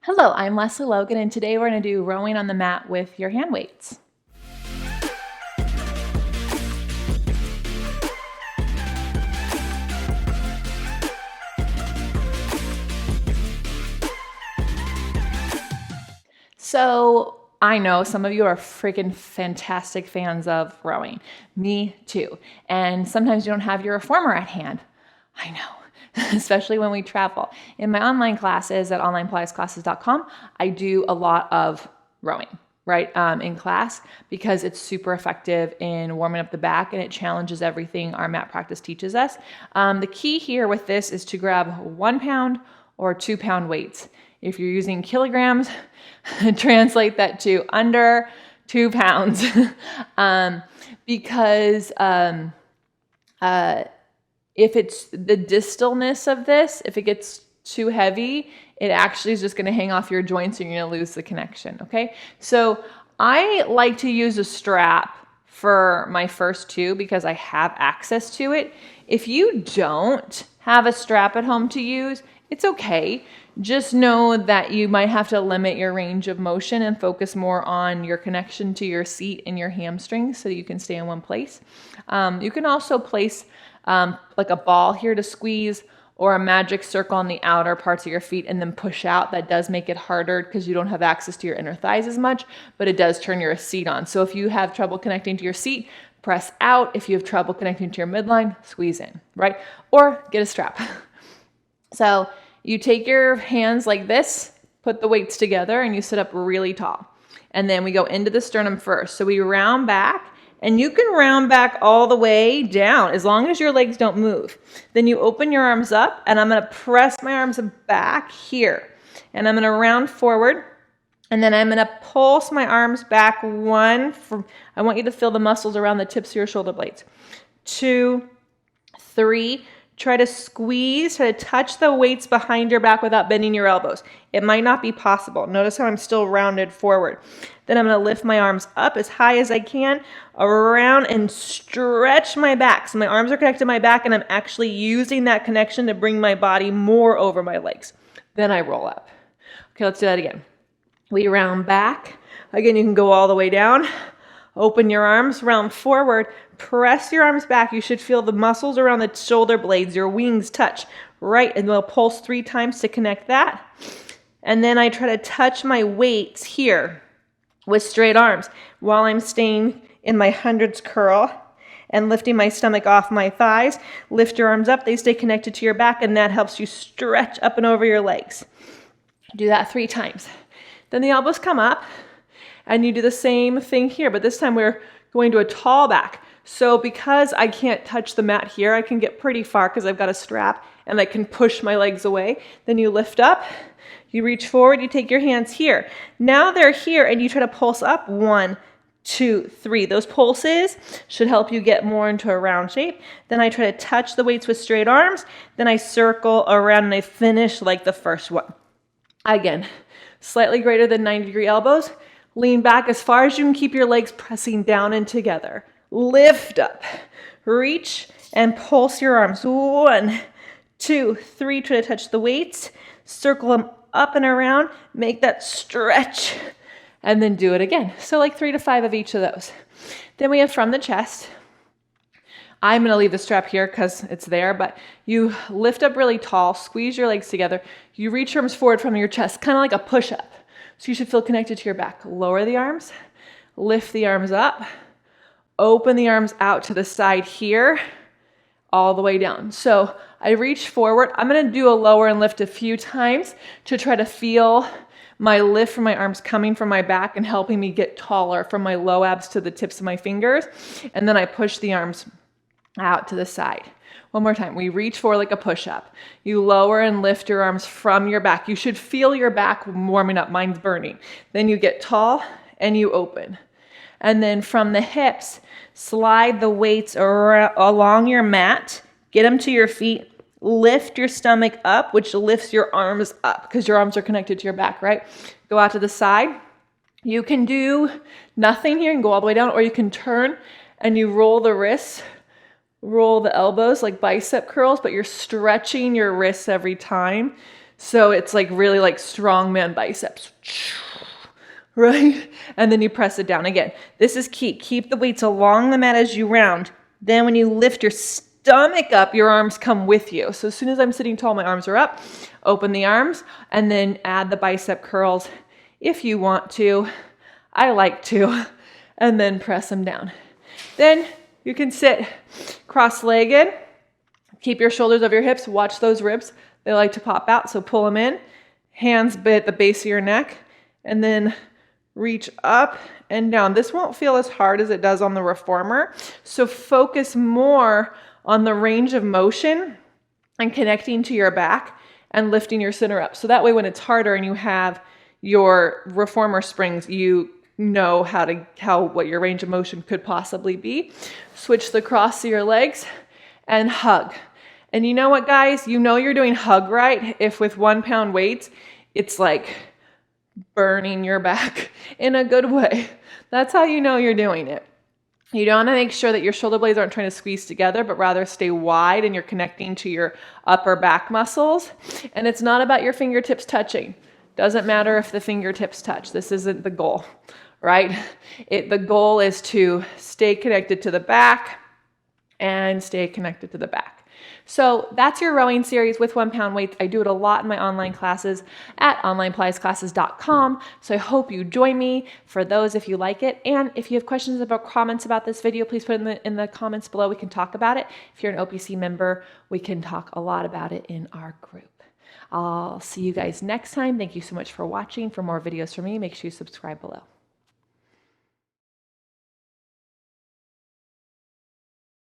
Hello, I'm Lesley Logan, and today we're going to do rowing on the mat with your hand weights. So I know some of you are freaking fantastic fans of rowing. Me too. And sometimes you don't have your reformer at hand. I know, especially when we travel. In my online classes at onlinepilatesclasses.com, I do a lot of rowing, right, in class because it's super effective in warming up the back and it challenges everything our mat practice teaches us. The key here with this is to grab 1 pound or 2 pound weights. If you're using kilograms, translate that to under 2 pounds because if it's the distalness of this, if it gets too heavy, it actually is just going to hang off your joints and you're going to lose the connection, okay? So I like to use a strap for my first two because I have access to it. If you don't have a strap at home to use, it's okay. Just know that you might have to limit your range of motion and focus more on your connection to your seat and your hamstrings so you can stay in one place. You can also place like a ball here to squeeze or a magic circle on the outer parts of your feet and then push out. That does make it harder because you don't have access to your inner thighs as much, but it does turn your seat on. So if you have trouble connecting to your seat, press out. If you have trouble connecting to your midline, squeeze in, right? Or get a strap. So you take your hands like this, put the weights together, and you sit up really tall. And then we go into the sternum first. So we round back, and you can round back all the way down as long as your legs don't move. Then you open your arms up, and I'm going to press my arms back here. And I'm going to round forward, and then I'm going to pulse my arms back. I want you to feel the muscles around the tips of your shoulder blades. 2, 3, try to squeeze, try to touch the weights behind your back without bending your elbows. It might not be possible. Notice how I'm still rounded forward. Then I'm going to lift my arms up as high as I can, around and stretch my back. So my arms are connected to my back and I'm actually using that connection to bring my body more over my legs. Then I roll up. Okay, let's do that again. We round back. Again, you can go all the way down. Open your arms, round forward, press your arms back. You should feel the muscles around the shoulder blades, your wings touch, right? And we'll pulse 3 times to connect that. And then I try to touch my weights here with straight arms while I'm staying in my hundreds curl and lifting my stomach off my thighs. Lift your arms up, they stay connected to your back, and that helps you stretch up and over your legs. Do that 3 times. Then the elbows come up. And you do the same thing here, but this time we're going to a tall back. So because I can't touch the mat here, I can get pretty far because I've got a strap and I can push my legs away. Then you lift up, you reach forward, you take your hands here. Now they're here and you try to pulse up. 1, 2, 3. Those pulses should help you get more into a round shape. Then I try to touch the weights with straight arms. Then I circle around and I finish like the first one. Again, slightly greater than 90-degree elbows. Lean back as far as you can, keep your legs pressing down and together. Lift up, reach, and pulse your arms. 1, 2, 3, try to touch the weights. Circle them up and around. Make that stretch, and then do it again. So like 3 to 5 of each of those. Then we have from the chest. I'm going to leave the strap here because it's there, but you lift up really tall, squeeze your legs together. You reach your arms forward from your chest, kind of like a push-up. So you should feel connected to your back. Lower the arms, lift the arms up, open the arms out to the side here, all the way down. So I reach forward. I'm going to do a lower and lift a few times to try to feel my lift from my arms coming from my back and helping me get taller from my low abs to the tips of my fingers. And then I push the arms out to the side. One more time. We reach forward like a push-up. You lower and lift your arms from your back. You should feel your back warming up. Mine's burning. Then you get tall and you open. And then from the hips, slide the weights along your mat. Get them to your feet. Lift your stomach up, which lifts your arms up because your arms are connected to your back, right? Go out to the side. You can do nothing here and go all the way down, or you can turn and you roll the wrists. Roll the elbows like bicep curls, but you're stretching your wrists every time So it's like really like strongman biceps, right? And then you press it down again. This is key. Keep the weights along the mat as you round. Then when you lift your stomach up, your arms come with you. So as soon as I'm sitting tall, my arms are up. Open the arms and then add the bicep curls if you want to. I like to. And then press them down. Then you can sit cross-legged. Keep your shoulders over your hips. Watch those ribs. They like to pop out, so pull them in. Hands at the base of your neck. And then reach up and down. This won't feel as hard as it does on the reformer. So focus more on the range of motion and connecting to your back and lifting your center up. So that way when it's harder and you have your reformer springs, you know what your range of motion could possibly be. Switch the cross to your legs and hug. And you know what, guys? You know you're doing hug right if with 1 pound weights, it's like burning your back in a good way. That's how you know you're doing it. You want to make sure that your shoulder blades aren't trying to squeeze together, but rather stay wide and you're connecting to your upper back muscles. And it's not about your fingertips touching. Doesn't matter if the fingertips touch. This isn't the goal, right? The goal is to stay connected to the back and stay connected to the back. So that's your rowing series with 1 pound weights. I do it a lot in my online classes at onlinepilatesclasses.com. So I hope you join me for those if you like it. And if you have questions about comments about this video, please put it in the comments below. We can talk about it. If you're an OPC member, we can talk a lot about it in our group. I'll see you guys next time. Thank you so much for watching. For more videos from me, make sure you subscribe below.